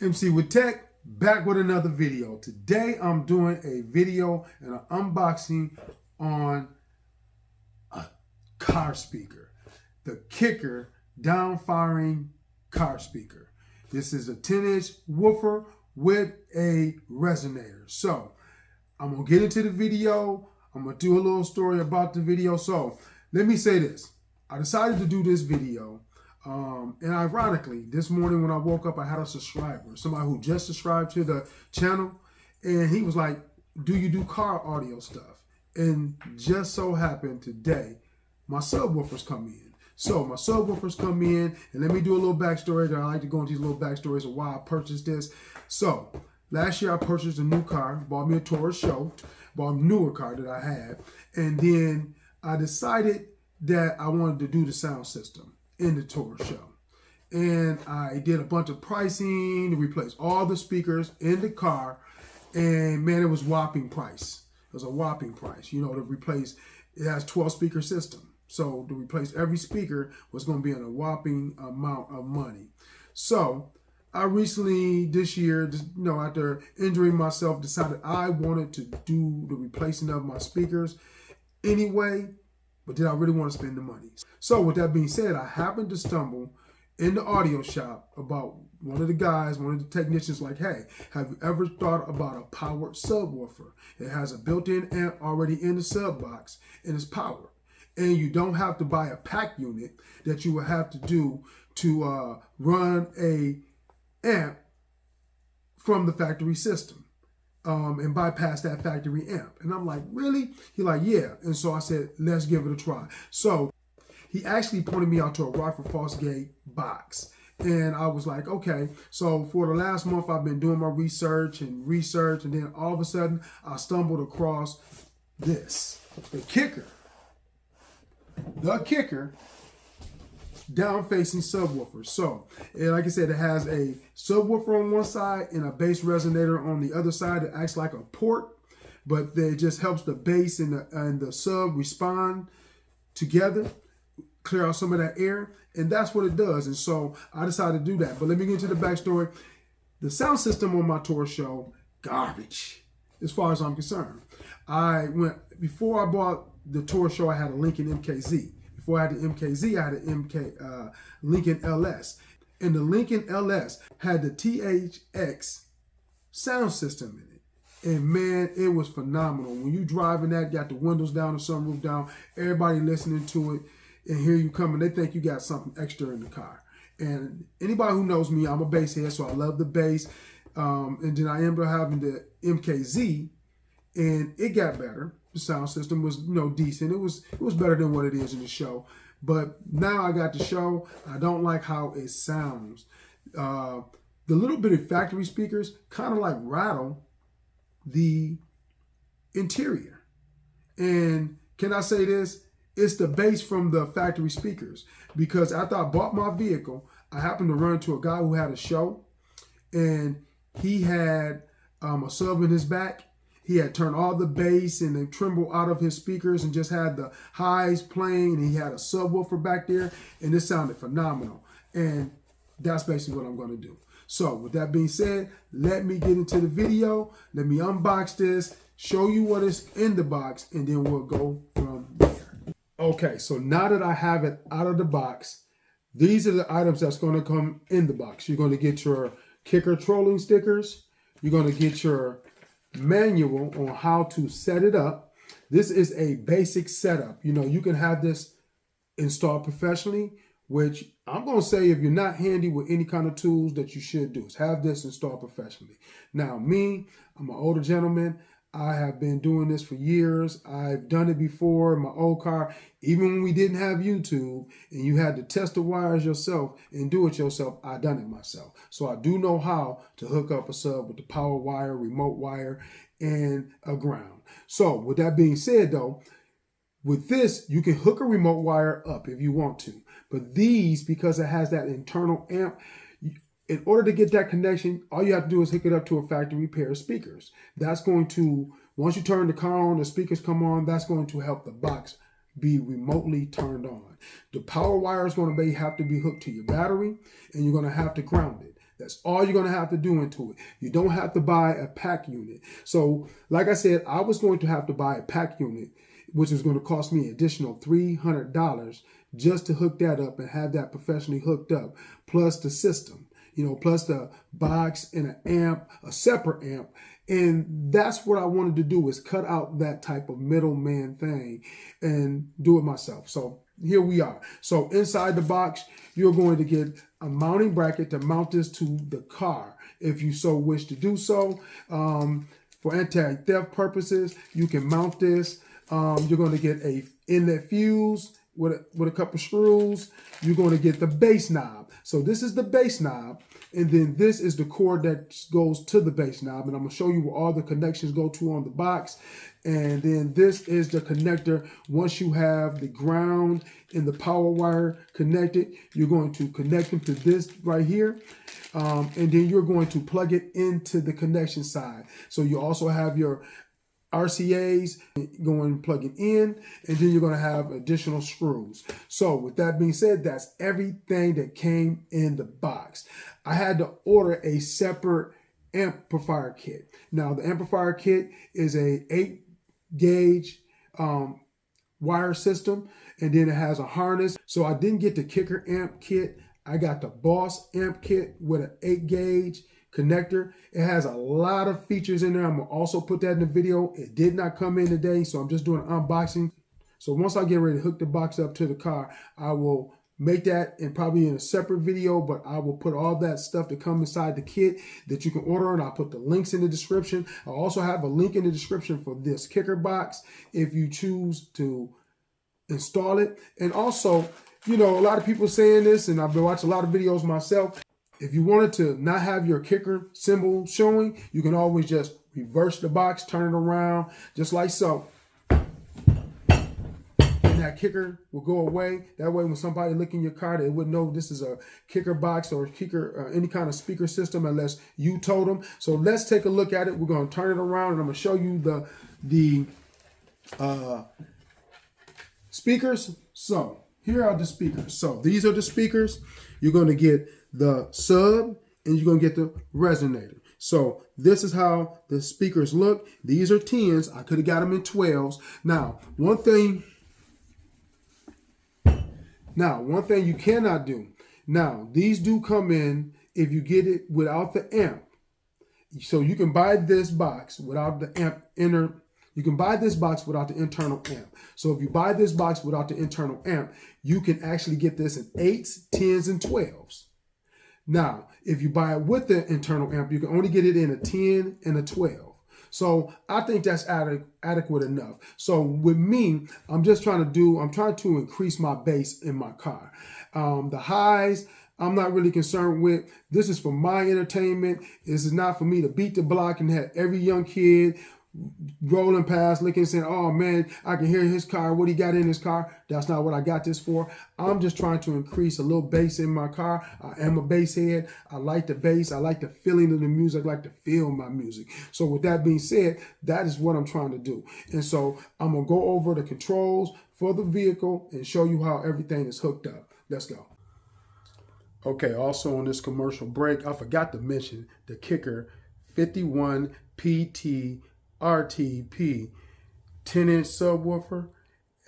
MC with Tech, back with another video. Today I'm doing a video and an unboxing on a car speaker, the KICKER down-firing car speaker. This is a 10-inch woofer with a resonator. So I'm gonna get into the video. I'm gonna do a little story about the video. So let me say this. I decided to do this video and ironically, this morning when I woke up, I had a subscriber, somebody who just subscribed to the channel, and he was like, do you do car audio stuff? And just so happened today, my subwoofers come in. So my subwoofers come in, and let me do a little backstory. I like to go into these little backstories of why I purchased this. So last year I purchased a new car, bought me a Taurus show, bought a newer car that I had, and then I decided that I wanted to do the sound system in the Taurus show. And I did a bunch of pricing to replace all the speakers in the car. And man, it was whopping price. It was a whopping price, you know, to replace, it has 12 speaker system. So to replace every speaker was going to be in a whopping amount of money. So I recently, this year, you know, after injuring myself, decided I wanted to do the replacing of my speakers anyway. But did I really want to spend the money? So with that being said, I happened to stumble in the audio shop about one of the guys, one of the technicians, like, hey, have you ever thought about a powered subwoofer? It has a built-in amp already in the sub box and it's powered. And you don't have to buy a pack unit that you would have to do to run a amp from the factory system. And bypass that factory amp. And I'm like, really? He's like, yeah. And so I said, let's give it a try. So he actually pointed me out to a Rockford Fosgate box. And I was like, okay. So for the last month, I've been doing my research. And then all of a sudden, I stumbled across this, the KICKER. The KICKER down-facing subwoofer. So, like I said, it has a subwoofer on one side and a bass resonator on the other side. It acts like a port, but it just helps the bass and the sub respond together, clear out some of that air, and that's what it does. And so I decided to do that. But let me get into the backstory. The sound system on my tour show, garbage, as far as I'm concerned. Before I bought the tour show, I had a Lincoln MKZ. Before I had the MKZ, I had an Lincoln LS. And the Lincoln LS had the THX sound system in it. And man, it was phenomenal. When you driving that, got the windows down, the sunroof down, everybody listening to it, and here you come, and they think you got something extra in the car. And anybody who knows me, I'm a bass head, so I love the bass. And then I ended up having the MKZ, and it got better. The sound system was, you know, decent. It was better than what it is in the show. But now I got the show. I don't like how it sounds. The little bit of factory speakers kind of like rattle the interior. And can I say this? It's the bass from the factory speakers. Because after I bought my vehicle, I happened to run into a guy who had a show. And he had a sub in his back. He had turned all the bass and the tremble out of his speakers and just had the highs playing. And he had a subwoofer back there, and it sounded phenomenal. And that's basically what I'm going to do. So with that being said, let me get into the video. Let me unbox this, show you what is in the box, and then we'll go from there. Okay, so now that I have it out of the box, these are the items that's going to come in the box. You're going to get your KICKER trolling stickers. You're going to get your manual on how to set it up. This is a basic setup. You know, you can have this installed professionally, which I'm going to say if you're not handy with any kind of tools that you should do is have this installed professionally. Now, me, I'm an older gentleman. I have been doing this for years. I've done it before in my old car. Even when we didn't have YouTube and you had to test the wires yourself and do it yourself, I done it myself. So I do know how to hook up a sub with the power wire, remote wire, and a ground. So with that being said though, with this, you can hook a remote wire up if you want to. But these, because it has that internal amp, in order to get that connection, all you have to do is hook it up to a factory pair of speakers. That's going to, once you turn the car on, the speakers come on, that's going to help the box be remotely turned on. The power wire is going to have to be hooked to your battery, and you're going to have to ground it. That's all you're going to have to do into it. You don't have to buy a pack unit. So like I said, I was going to have to buy a pack unit, which was going to cost me an additional $300 just to hook that up and have that professionally hooked up, plus the system, you know, plus the box and an amp, a separate amp. And that's what I wanted to do, is cut out that type of middleman thing and do it myself. So here we are. So inside the box, you're going to get a mounting bracket to mount this to the car, if you so wish to do so. For anti-theft purposes, you can mount this. You're going to get a inlet fuse with a couple screws. You're going to get the bass knob. So this is the bass knob. And then this is the cord that goes to the bass knob. And I'm going to show you where all the connections go to on the box. And then this is the connector. Once you have the ground and the power wire connected, you're going to connect them to this right here. And then you're going to plug it into the connection side. So you also have your RCAs going and plugging in, and then you're going to have additional screws. So with that being said, that's everything that came in the box. I had to order a separate amplifier kit. Now the amplifier kit is a 8-gauge wire system, and then it has a harness. So I didn't get the KICKER amp kit. I got the Boss amp kit with an 8-gauge connector. It has a lot of features in there. I'm gonna also put that in the video. It did not come in today, so I'm just doing an unboxing. So once I get ready to hook the box up to the car, I will make that and probably in a separate video, but I will put all that stuff to come inside the kit that you can order, and I'll put the links in the description. I'll also have a link in the description for this KICKER box if you choose to install it. And also, you know, a lot of people saying this, and I've been watching a lot of videos myself. If you wanted to not have your KICKER symbol showing, you can always just reverse the box, turn it around, just like so. And that KICKER will go away. That way when somebody look in your car, they wouldn't know this is a KICKER box or KICKER, any kind of speaker system unless you told them. So let's take a look at it. We're going to turn it around, and I'm going to show you the speakers. So here are the speakers. So these are the speakers. You're going to get the sub, and you're going to get the resonator. So this is how the speakers look. These are 10s. I could have got them in 12s. Now, one thing you cannot do. Now, these do come in if you get it without the amp. So you can buy this box without the amp You can buy this box without the internal amp. So if you buy this box without the internal amp, you can actually get this in 8s, 10s, and 12s. Now, if you buy it with the internal amp, you can only get it in a 10 and a 12. So I think that's adequate enough. So with me, I'm trying to increase my bass in my car. The highs, I'm not really concerned with. This is for my entertainment. This is not for me to beat the block and have every young kid rolling past, looking and saying, oh man, I can hear his car, what he got in his car. That's not what I got this for. I'm just trying to increase a little bass in my car. I am a bass head. I like the bass. I like the feeling of the music. I like to feel my music. So with that being said, that is what I'm trying to do. And so I'm going to go over the controls for the vehicle and show you how everything is hooked up. Let's go. Okay, also on this commercial break, I forgot to mention the KICKER 51 PTRTTP 10-inch subwoofer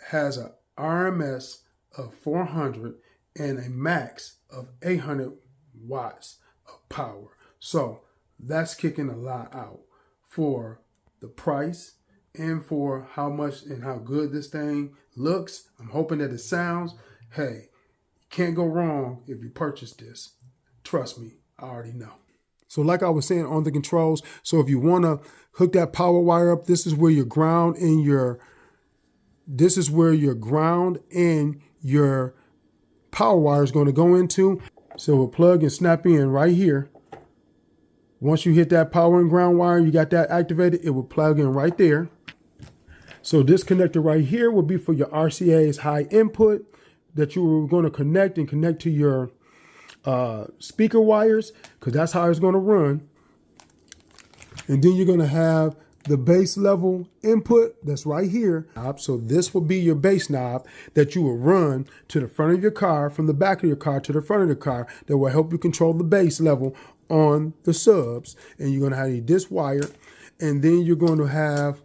has a RMS of 400 and a max of 800 watts of power. So that's kicking a lot out for the price and for how much and how good this thing looks. I'm hoping that it sounds. Hey, you can't go wrong if you purchase this. Trust me, I already know. So like I was saying on the controls, so if you want to hook that power wire up, this is where your ground and your power wire is going to go into. So we'll plug and snap in right here. Once you hit that power and ground wire, you got that activated, it will plug in right there. So this connector right here will be for your RCA's high input that you were going to connect to your speaker wires, because that's how it's going to run. And then you're going to have the bass level input that's right here. So this will be your bass knob that you will run to the front of your car, from the back of your car to the front of the car, that will help you control the bass level on the subs, and you're going to have this wire, and then you're going to have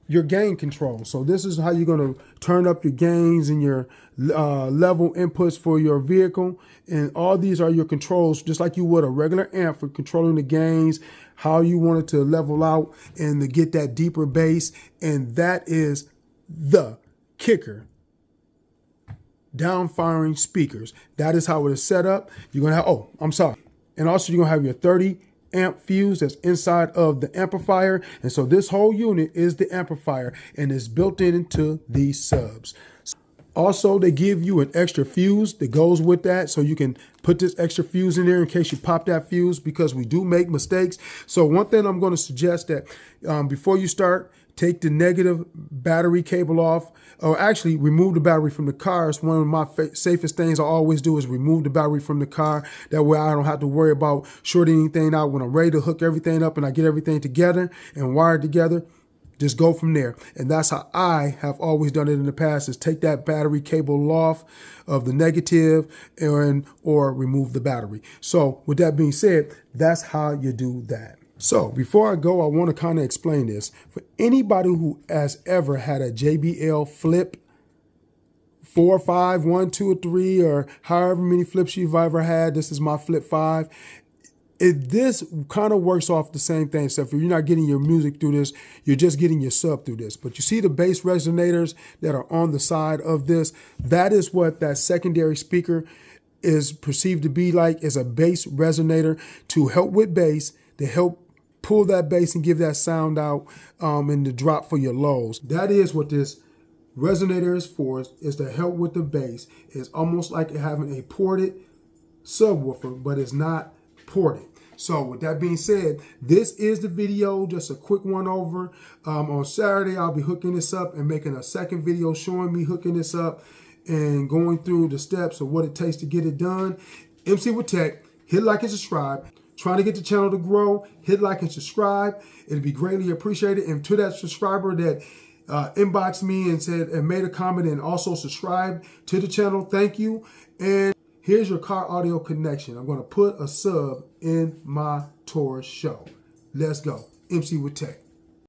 your gain control. So this is how you're going to turn up your gains and your level inputs for your vehicle. And all these are your controls, just like you would a regular amp for controlling the gains, how you want it to level out and to get that deeper bass. And that is the KICKER down firing speakers. That is how it is set up. You're going to have, and also you're going to have your 30 amp fuse that's inside of the amplifier. And so this whole unit is the amplifier and is built into these subs. Also, they give you an extra fuse that goes with that, so you can put this extra fuse in there in case you pop that fuse, because we do make mistakes. So one thing I'm going to suggest that before you start, take the negative battery cable off, or actually remove the battery from the car. It's one of my safest things I always do is remove the battery from the car. That way I don't have to worry about shorting anything out when I'm ready to hook everything up and I get everything together and wired together. Just go from there. And that's how I have always done it in the past, is take that battery cable off of the negative or remove the battery. So with that being said, that's how you do that. So before I go, I want to kind of explain this. For anybody who has ever had a JBL flip 4 or 5, 1, 2 or 3, or however many flips you've ever had, this is my flip 5. This kind of works off the same thing. So if you're not getting your music through this, you're just getting your sub through this. But you see the bass resonators that are on the side of this? That is what that secondary speaker is perceived to be like, is a bass resonator to help with bass, to help pull that bass and give that sound out and the drop for your lows. That is what this resonator is for, is to help with the bass. It's almost like having a ported subwoofer, but it's not ported. So with that being said, this is the video, just a quick one over. On Saturday, I'll be hooking this up and making a second video showing me hooking this up and going through the steps of what it takes to get it done. MC with Tech, hit like and subscribe. Trying to get the channel to grow, hit like and subscribe. It'd be greatly appreciated. And to that subscriber that inboxed me and said and made a comment and also subscribed to the channel, thank you. And here's your car audio connection. I'm going to put a sub in my Taurus show. Let's go. MC with Tech.